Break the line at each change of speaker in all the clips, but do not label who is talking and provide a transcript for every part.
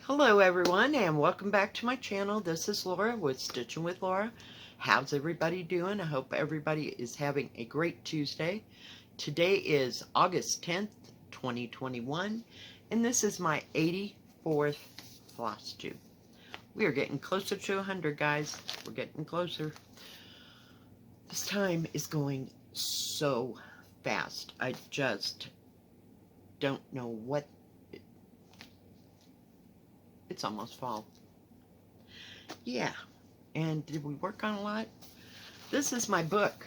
Hello everyone and welcome back to my channel. This is Laura with Stitching with Laura. How's everybody doing? I hope everybody is having a great Tuesday. Today is August 10th, 2021, and this is my 84th floss tube. We are getting closer to 100, guys. We're getting closer. This time is going so fast. I just don't know what. It's almost fall. Yeah. And did we work on a lot? This is my book.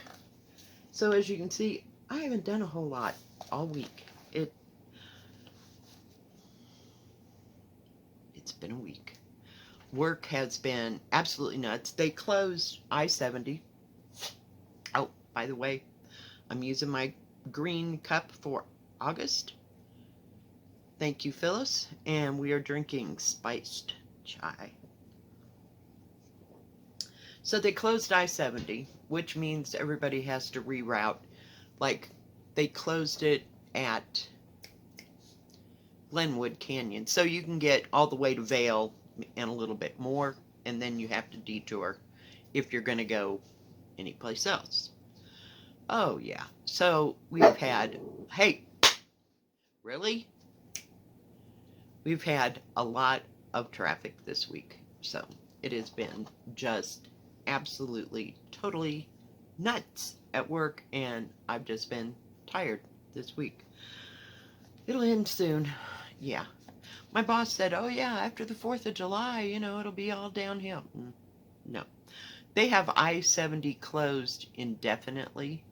So as you can see, I haven't done a whole lot all week. It's been a week. Work has been absolutely nuts. They closed I-70. Oh, by the way, I'm using my green cup for August. Thank you, Phyllis. And we are drinking spiced chai. So they closed I-70, which means everybody has to reroute. Like, they closed it at Glenwood Canyon. So you can get all the way to Vail and a little bit more, and then you have to detour if you're going to go anyplace else. Oh, yeah. So we've had, hey, really? We've had a lot of traffic this week. So it has been just absolutely, totally nuts at work, and I've just been tired this week. It'll end soon. Yeah. My boss said, oh yeah, after the 4th of July, you know, it'll be all downhill. No. They have I-70 closed indefinitely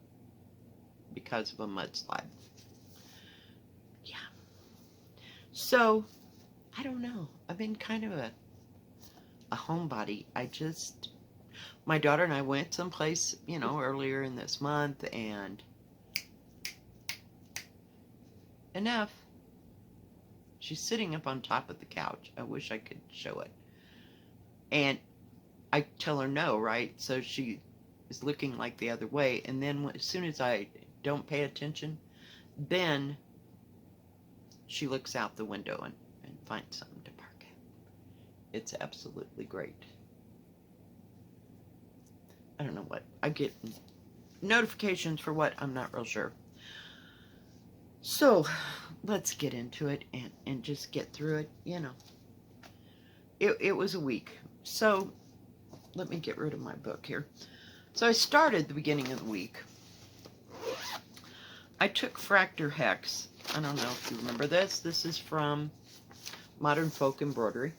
because of a mudslide. Yeah. So, I don't know. I've been kind of a homebody. My daughter and I went someplace, you know, earlier in this month, and enough. She's sitting up on top of the couch. I wish I could show it. And I tell her no, right? So she is looking like the other way. And then as soon as I don't pay attention, then she looks out the window and finds something to park at. It's absolutely great. I don't know what. I get notifications for what, I'm not real sure. So, let's get into it and just get through it, you know. It was a week. So, let me get rid of my book here. So, I started the beginning of the week. I took Fractor Hex. I don't know if you remember this. This is from Modern Folk Embroidery.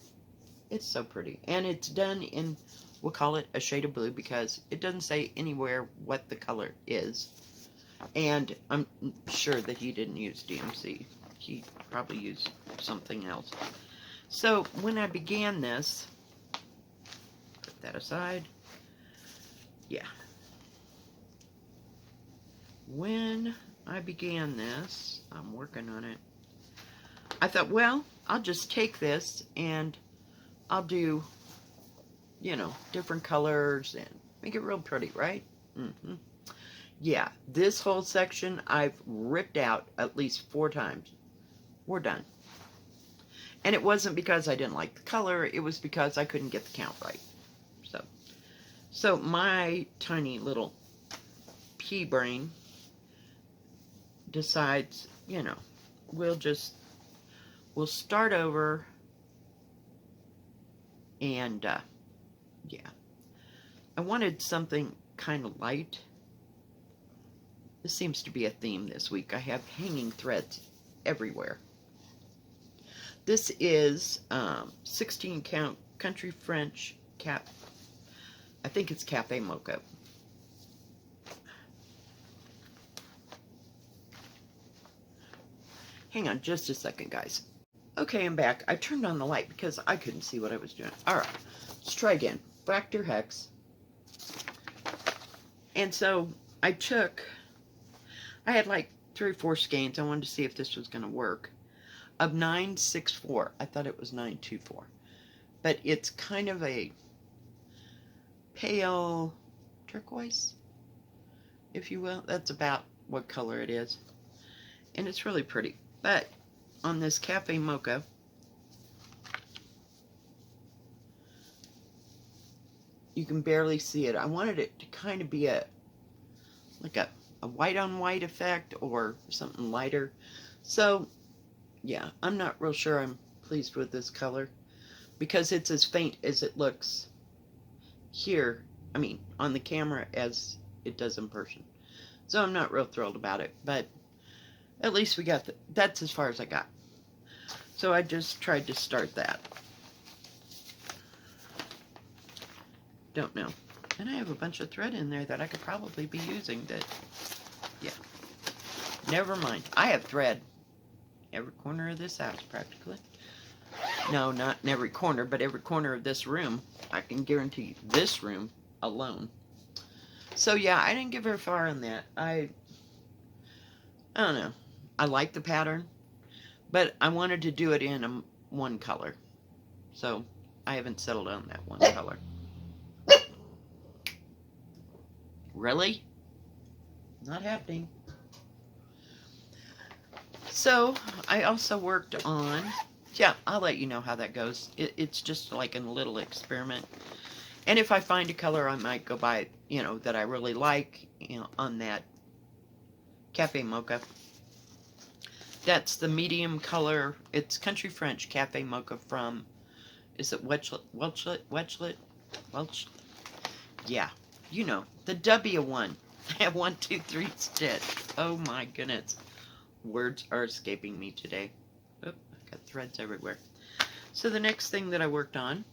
It's so pretty. And it's done in, we'll call it a shade of blue, because it doesn't say anywhere what the color is. And I'm sure that he didn't use DMC. He probably used something else. So when I began this, put that aside. Yeah. When I began this, I'm working on it. I thought, well, I'll just take this and I'll do, you know, different colors and make it real pretty, right? Mm-hmm. Yeah, this whole section I've ripped out at least 4 times. We're done. And it wasn't because I didn't like the color, it was because I couldn't get the count right. So my tiny little pea brain decides, you know, we'll start over, and yeah. I wanted something kind of light. This seems to be a theme this week. I have hanging threads everywhere. This is 16 count country French cap. I think it's Cafe Mocha. Hang on just a second, guys. Okay, I'm back. I turned on the light because I couldn't see what I was doing. Alright, let's try again. Fractor Hex. And so I had like 3 or 4 skeins. I wanted to see if this was going to work. Of 964. I thought it was 924. But it's kind of a pale turquoise, if you will. That's about what color it is. And it's really pretty. But on this Cafe Mocha, you can barely see it. I wanted it to kind of be like a white on white effect or something lighter. So yeah, I'm not real sure I'm pleased with this color because it's as faint as it looks here, I mean on the camera, as it does in person. So I'm not real thrilled about it, but at least we got that's as far as I got. So I just tried to start that. Don't know. And I have a bunch of thread in there that I could probably be using that, yeah. Never mind. I have thread every corner of this house, practically. No, not in every corner, but every corner of this room. I can guarantee you, this room alone. So yeah, I didn't get very far on that. I don't know. I like the pattern, but I wanted to do it in one color. So I haven't settled on that one color. Really? Not happening. So I also worked on, yeah, I'll let you know how that goes. It's just like a little experiment. And if I find a color, I might go buy, you know, that I really like, you know, on that Cafe Mocha. That's the medium color. It's Country French Cafe Mocha from, is it Welchlet? Yeah, you know, the W one. I have 1, 2, 3 stitch. Oh my goodness. Words are escaping me today. Oh, I've got threads everywhere. So the next thing that I worked on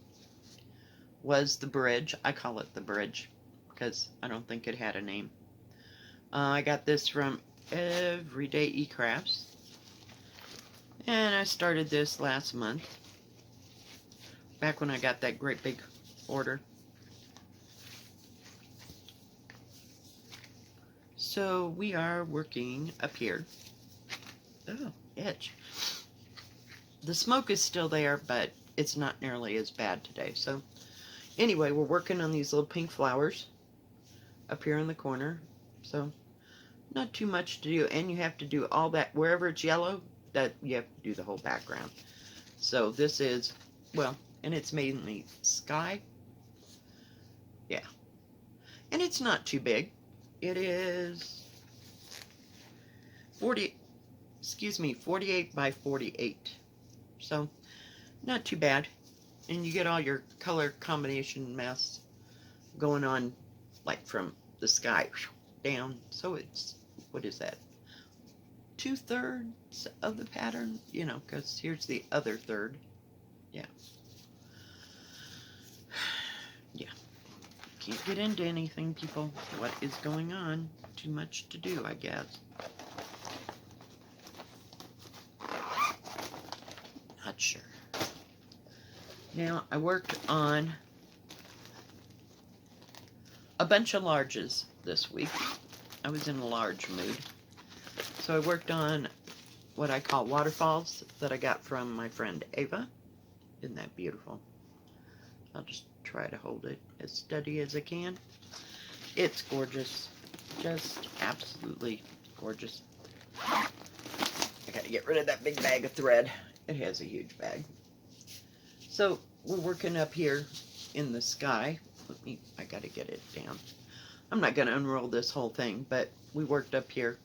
was the bridge. I call it the bridge because I don't think it had a name. I got this from Everyday eCrafts. And I started this last month. Back when I got that great big order. So we are working up here. Oh, itch. The smoke is still there, but it's not nearly as bad today. So anyway, we're working on these little pink flowers up here in the corner. So not too much to do. And you have to do all that, wherever it's yellow, that you have to do the whole background. So this is, well, and it's mainly sky. Yeah. And it's not too big. It is 48 by 48. So not too bad. And you get all your color combination mess going on, like from the sky down. So it's, what is that? 2/3 of the pattern, you know, because here's the other third. Yeah. Yeah. Can't get into anything, people. What is going on? Too much to do, I guess. Not sure. Now, I worked on a bunch of larges this week. I was in a large mood. So I worked on what I call waterfalls that I got from my friend Ava. Isn't that beautiful? I'll just try to hold it as steady as I can. It's gorgeous. Just absolutely gorgeous. I gotta get rid of that big bag of thread. It has a huge bag. So we're working up here in the sky. I gotta get it down. I'm not gonna unroll this whole thing, but we worked up here.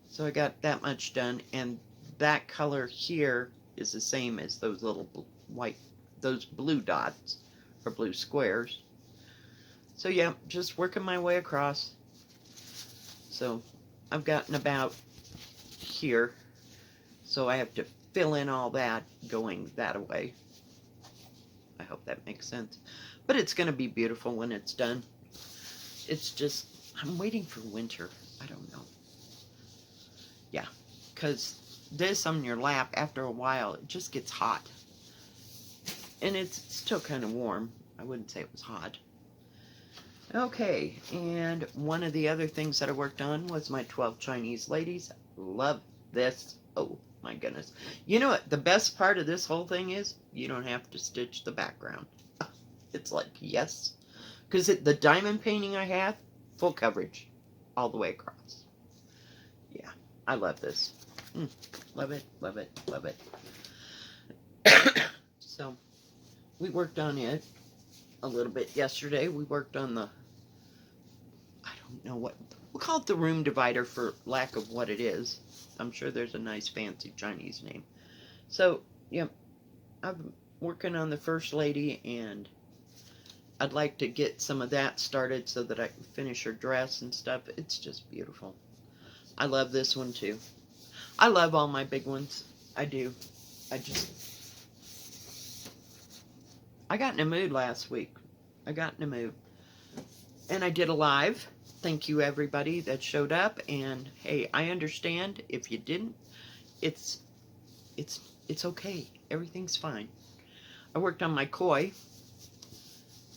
So I got that much done, and that color here is the same as those little those blue dots, or blue squares. So yeah, just working my way across. So I've gotten about here, so I have to fill in all that going that way. I hope that makes sense. But it's going to be beautiful when it's done. It's just, I'm waiting for winter. I don't know. Yeah, because this on your lap, after a while, it just gets hot. And it's still kind of warm. I wouldn't say it was hot. Okay, and one of the other things that I worked on was my 12 Chinese ladies. Love this. Oh my goodness. You know what the best part of this whole thing is? You don't have to stitch the background. It's like, yes. Because the diamond painting I have, full coverage all the way across. Yeah, I love this. Love it, love it, love it. So, we worked on it a little bit yesterday. We worked on the, I don't know what, we'll call it the room divider for lack of what it is. I'm sure there's a nice fancy Chinese name. So, yeah, I'm working on the First Lady, and I'd like to get some of that started so that I can finish her dress and stuff. It's just beautiful. I love this one too. I love all my big ones. I do. I got in a mood last week. I got in a mood. And I did a live. Thank you everybody that showed up. And hey, I understand if you didn't. It's okay. Everything's fine. I worked on my koi.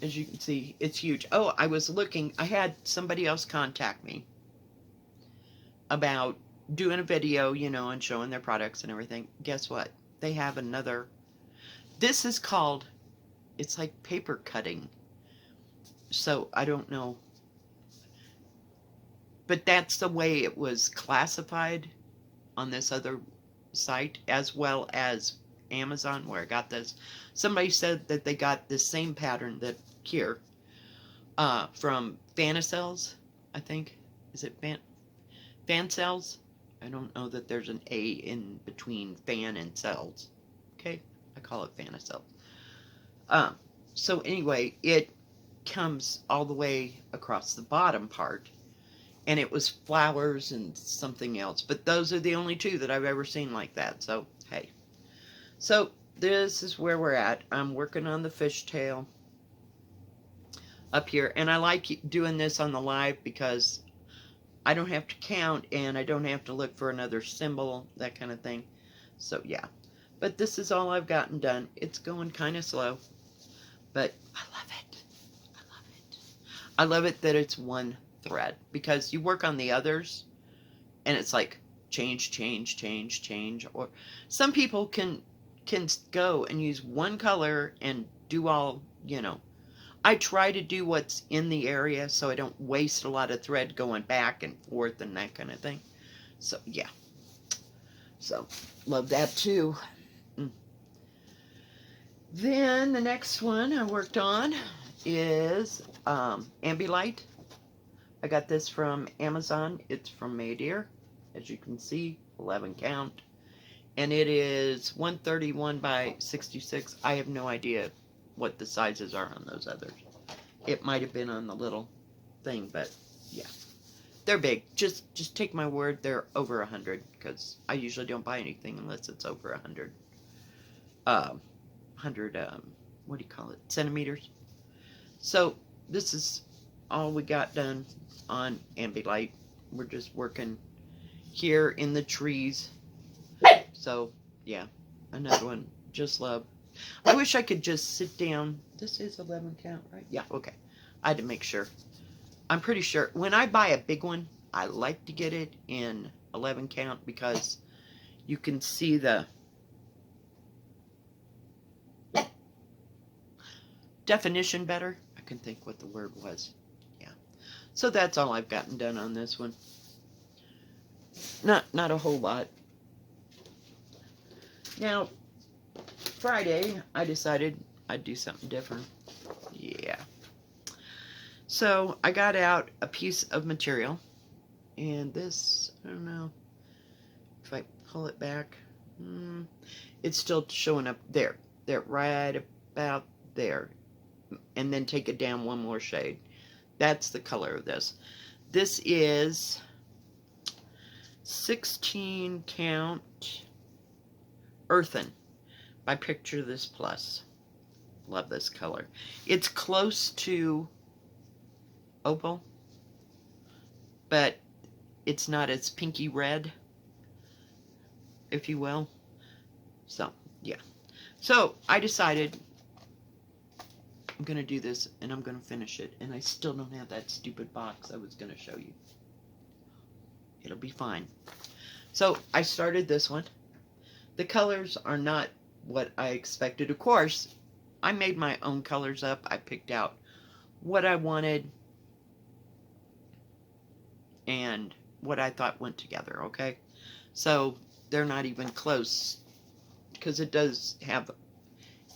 As you can see, it's huge. Oh, I was looking. I had somebody else contact me about doing a video, you know, and showing their products and everything. Guess what? They have another. This is called, it's like paper cutting. So I don't know. But that's the way it was classified on this other site, as well as Amazon, where I got this. Somebody said that they got the same pattern that here from Fanicels, I think. Is it Fancels? I don't know that there's an A in between fan and cells. Okay, I call it Fanicels. So anyway, it comes all the way across the bottom part, and it was flowers and something else. But those are the only two that I've ever seen like that. So hey, so this is where we're at. I'm working on the fishtail up here, and I like doing this on the live because I don't have to count, and I don't have to look for another symbol, that kind of thing. So yeah, but this is all I've gotten done. It's going kind of slow, but I love it. I love it. I love it that it's one thread, because you work on the others and it's like change, change, change, change. Or some people can go and use one color and do all, you know. I try to do what's in the area so I don't waste a lot of thread going back and forth and that kind of thing. So yeah, so love that too. Then the next one I worked on is Ambilight. I got this from Amazon. It's from Maydeer, as you can see, 11 count, and it is 131 by 66. I have no idea what the sizes are on those others. It might have been on the little thing, but yeah, they're big. Just take my word, they're over 100, because I usually don't buy anything unless it's over 100. 100 what do you call it, centimeters. So this is all we got done on Ambilight. We're just working here in the trees. So yeah, another one. Just love. I wish I could just sit down. This is 11 count, right? Yeah, okay. I had to make sure. I'm pretty sure when I buy a big one, I like to get it in 11 count because you can see the definition better. I can think what the word was. Yeah. So that's all I've gotten done on this one. Not a whole lot. Now, Friday, I decided I'd do something different. Yeah. So, I got out a piece of material. And this, I don't know if I pull it back. It's still showing up there. There, right about there. And then take it down one more shade. That's the color of this. This is 16 count Earthen by Picture This Plus. Love this color. It's close to opal, but it's not as pinky red, if you will. So, yeah. So, I decided I'm going to do this, and I'm going to finish it. And I still don't have that stupid box I was going to show you. It'll be fine. So, I started this one. The colors are not what I expected. Of course, I made my own colors up. I picked out what I wanted and what I thought went together, okay? So, they're not even close, because it does have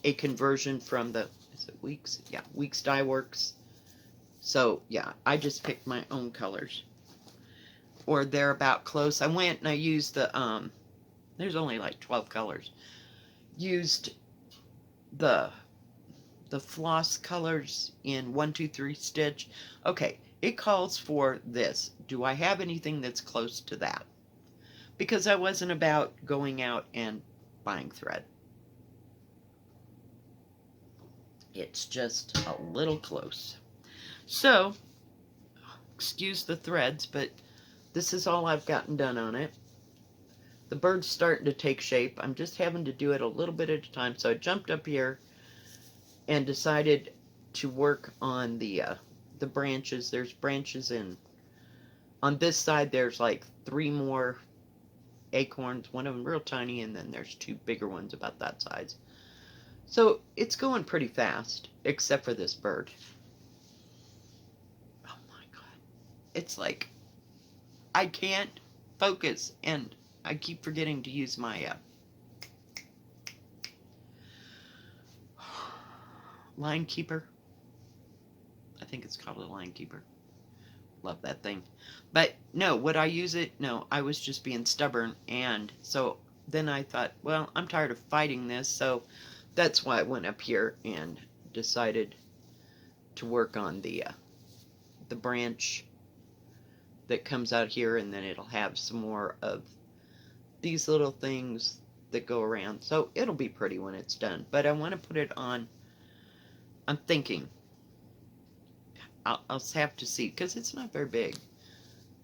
a conversion from the Is it Weeks? Yeah, Weeks Dye Works. So, yeah, I just picked my own colors. Or they're about close. I went and I used the, there's only like 12 colors. Used the floss colors in 123 stitch. Okay, it calls for this. Do I have anything that's close to that? Because I wasn't about going out and buying thread. It's just a little close. So, excuse the threads, but this is all I've gotten done on it. The bird's starting to take shape. I'm just having to do it a little bit at a time. So I jumped up here and decided to work on the branches. There's branches on this side. There's like 3 more acorns, one of them real tiny, and then there's 2 bigger ones about that size. So it's going pretty fast, except for this bird. Oh my god. It's like I can't focus, and I keep forgetting to use my line keeper. I think it's called a line keeper. Love that thing. But no, would I use it? No, I was just being stubborn. And so then I thought, well, I'm tired of fighting this. So that's why I went up here and decided to work on the branch that comes out here. And then it'll have some more of these little things that go around. So it'll be pretty when it's done. But I want to put it on. I'm thinking. I'll have to see, because it's not very big.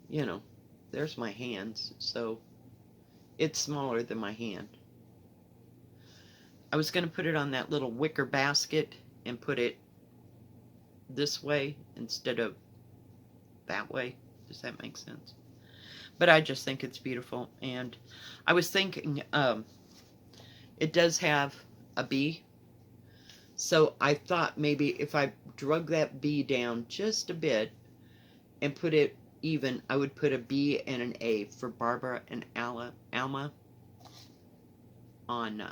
You know, there's my hands, so it's smaller than my hand. I was going to put it on that little wicker basket and put it this way instead of that way. Does that make sense? But I just think it's beautiful. And I was thinking, it does have a bee. So I thought maybe if I drug that bee down just a bit and put it even, I would put a B and an A for Barbara and Alma on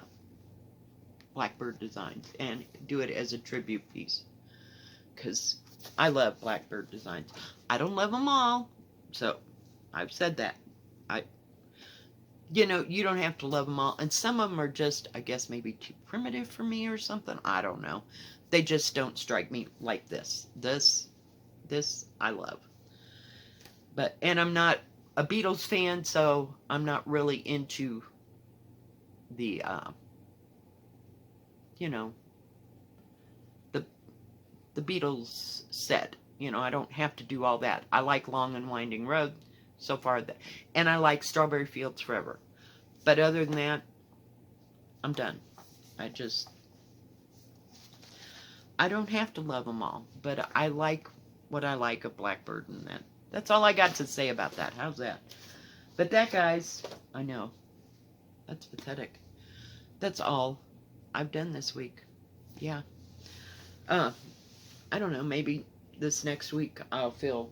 Blackbird Designs, and do it as a tribute piece. Because I love Blackbird Designs. I don't love them all, so I've said that. You know, you don't have to love them all. And some of them are just, I guess, maybe too primitive for me or something. I don't know. They just don't strike me like this. This I love. But, and I'm not a Beatles fan, so I'm not really into the, you know, the Beatles set. You know, I don't have to do all that. I like Long and Winding Road. So far, and I like Strawberry Fields Forever. But other than that, I'm done. I don't have to love them all. But I like what I like of Blackbird, and that's all I got to say about that. How's that? But that, guys, I know. That's pathetic. That's all I've done this week. Yeah. I don't know. Maybe this next week I'll feel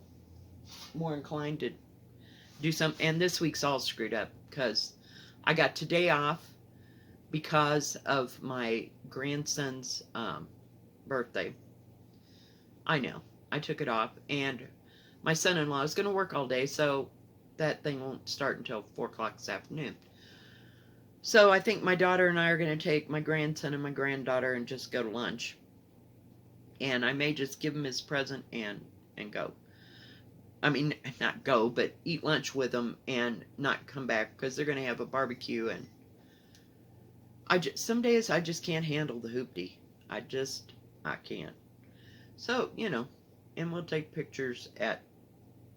more inclined to do some, and this week's all screwed up because I got today off because of my grandson's birthday. I know, I took it off, and my son-in-law is going to work all day, so that thing won't start until 4 o'clock this afternoon. So I think my daughter and I are going to take my grandson and my granddaughter and just go to lunch, and I may just give him his present and go. I mean, not go, but eat lunch with them and not come back because they're going to have a barbecue. And some days I just can't handle the hoopty. I can't. So, you know, and we'll take pictures at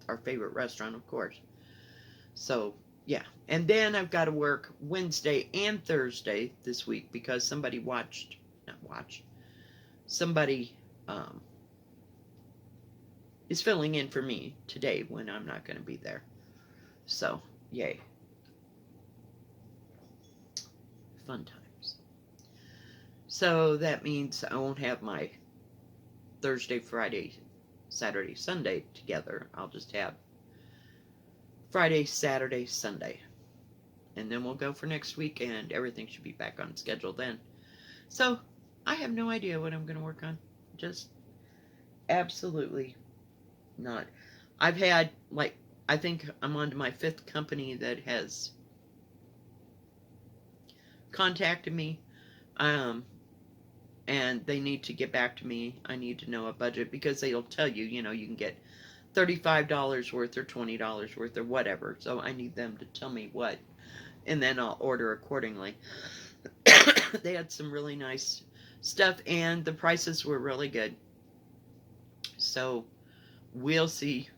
our favorite restaurant, of course. So, yeah. And then I've got to work Wednesday and Thursday this week because somebody is filling in for me today when I'm not going to be there. So, yay. Fun times. So that means I won't have my Thursday, Friday, Saturday, Sunday together. I'll just have Friday, Saturday, Sunday. And then we'll go for next week, and everything should be back on schedule then. So, I have no idea what I'm going to work on. Just absolutely not. I've had, like, I think I'm on to my 5th company that has contacted me, and they need to get back to me. I need to know a budget because they'll tell you, you can get $35 worth or $20 worth or whatever. So I need them to tell me what, and then I'll order accordingly. They had some really nice stuff, and the prices were really good. So we'll see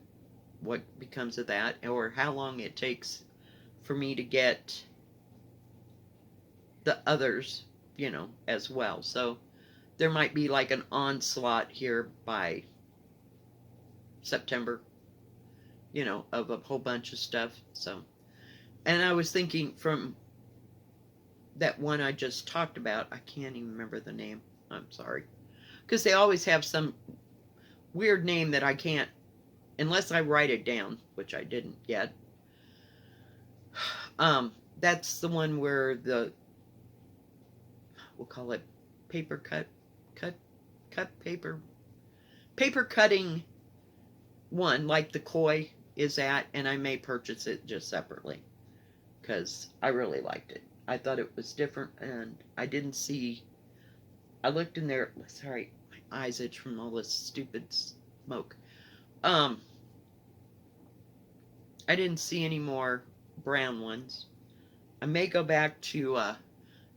what becomes of that, or how long it takes for me to get the others, as well. So there might be like an onslaught here by September, of a whole bunch of stuff. So, and I was thinking from that one I just talked about, I can't even remember the name. I'm sorry. Because they always have some weird name that I can't, unless I write it down, which I didn't yet. That's the one where we'll call it paper paper cutting one, like the koi is at, and I may purchase it just separately because I really liked it. I thought it was different, and I looked in there, sorry, my eyes itch from all this stupid smoke. I didn't see any more brown ones. I may go back to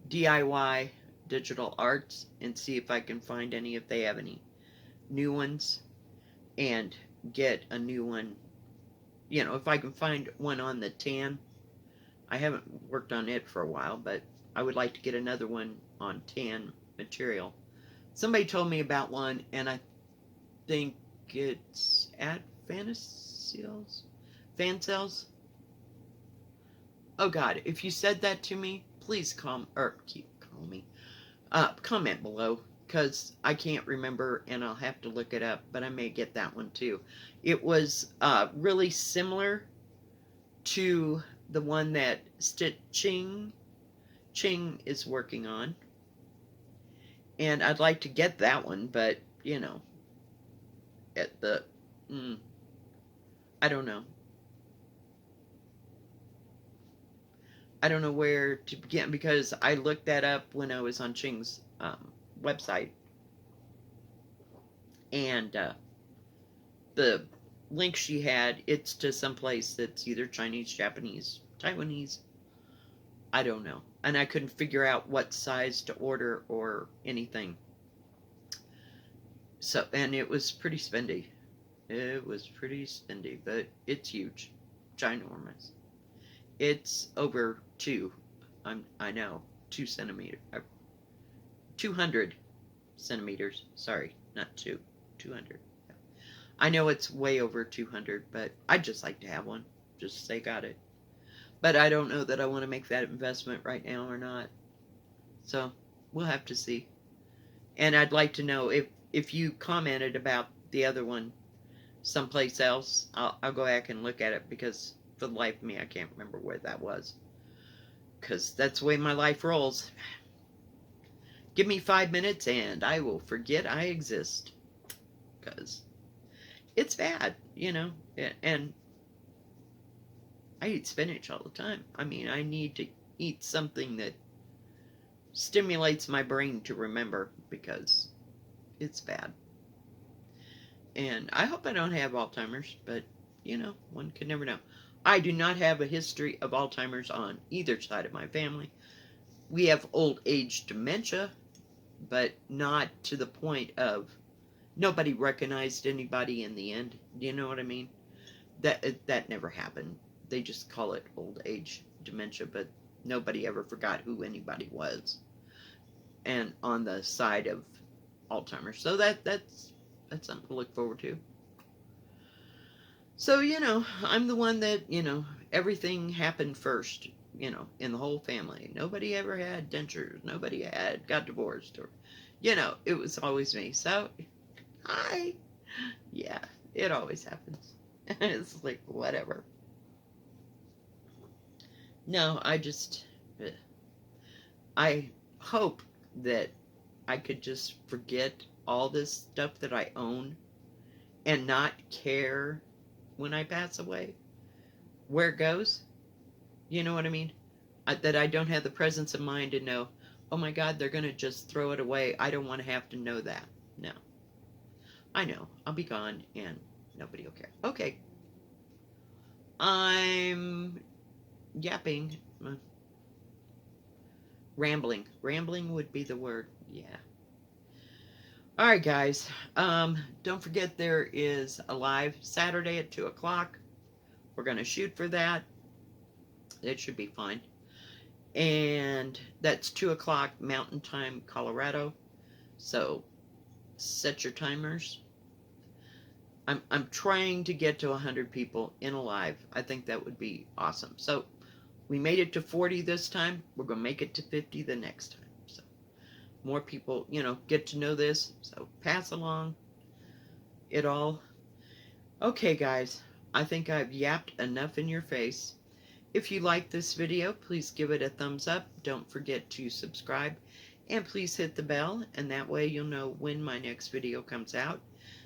DIY Digital Arts and see if I can find any, if they have any new ones, and get a new one. If I can find one on the tan. I haven't worked on it for a while, but I would like to get another one on tan material. Somebody told me about one, and I think it's at Fansales. Oh God, if you said that to me, please comment below, because I can't remember and I'll have to look it up, but I may get that one too. It was really similar to the one that Ching is working on, and I'd like to get that one, but at the I don't know. I don't know where to begin, because I looked that up when I was on Ching's website, and the link she had, it's to some place that's either Chinese, Japanese, Taiwanese, I don't know, and I couldn't figure out what size to order or anything. So, and it was pretty spendy. But it's huge, ginormous. It's over 2 centimeters, 200 centimeters. Sorry, not 2, 200. I know it's way over 200, but I'd just like to have one. Just say got it. But I don't know that I want to make that investment right now or not. So we'll have to see. And I'd like to know if you commented about the other one someplace else. I'll go back and look at it, because for the life of me I can't remember where that was. Because that's the way my life rolls. Give me 5 minutes and I will forget I exist. Because it's bad, and I eat spinach all the time. I mean, I need to eat something that stimulates my brain to remember, because it's bad. And I hope I don't have Alzheimer's, but, one can never know. I do not have a history of Alzheimer's on either side of my family. We have old age dementia, but not to the point of nobody recognized anybody in the end. Do you know what I mean? That never happened. They just call it old age dementia, but nobody ever forgot who anybody was. And on the side of Alzheimer's. So that's something to look forward to. So, I'm the one that, everything happened first, in the whole family. Nobody ever had dentures. Nobody got divorced, or, it was always me. So, hi. Yeah, it always happens. It's like, whatever. No, I hope that I could just forget all this stuff that I own and not care when I pass away where it goes. You know what I mean? That I don't have the presence of mind to know, oh my God, they're going to just throw it away. I don't want to have to know that. No. I know. I'll be gone and nobody will care. Okay. I'm yapping. Rambling. Rambling would be the word. Yeah. All right, guys. Don't forget there is a live Saturday at 2 o'clock. We're going to shoot for that. It should be fine. And that's 2 o'clock Mountain Time, Colorado. So set your timers. I'm trying to get to 100 people in a live. I think that would be awesome. So we made it to 40 this time. We're going to make it to 50 the next time. So more people, get to know this. So pass along it all. Okay, guys. I think I've yapped enough in your face. If you like this video, please give it a thumbs up. Don't forget to subscribe. And please hit the bell, and that way you'll know when my next video comes out.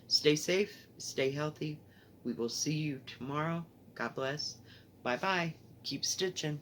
Stay safe, stay healthy. We will see you tomorrow. God bless. Bye-bye. Keep stitching.